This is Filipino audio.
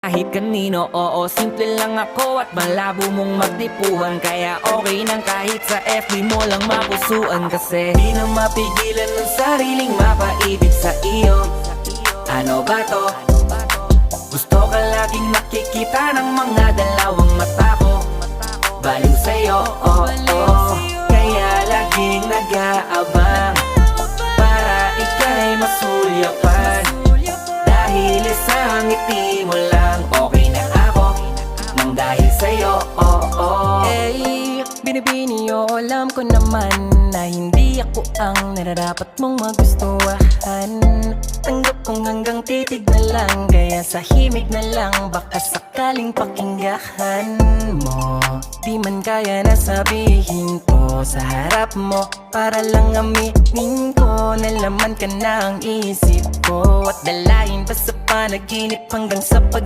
kahit kanino. Oo, simple lang ako at malabo mong magdipuhan, kaya okay nang kahit sa FB mo lang mapusuan. Kasi di na mapigilan ng sariling mapaibig sa iyo. Ano ba to? Gusto ka laging nakikita ng mga dalawang mata ko. Baliw sa'yo, oh, oh. Kaya laging nag-aabang para ika'y masulyapan. Dahil isang ngiti mo lang, okay na ako nang dahil sa'yo, oh, oh. Eh, binibini o alam ko naman na hindi ako ang nararapat mong magustuhan. Tanggap kong hanggang titig na lang, kaya sa himig na lang baka sakaling pakinggan mo. Di man kaya na sabihin ko sa harap mo, para lang aminin ko na laman ka na ang isip ko. At dalayin pa sa panaginip hanggang sa pag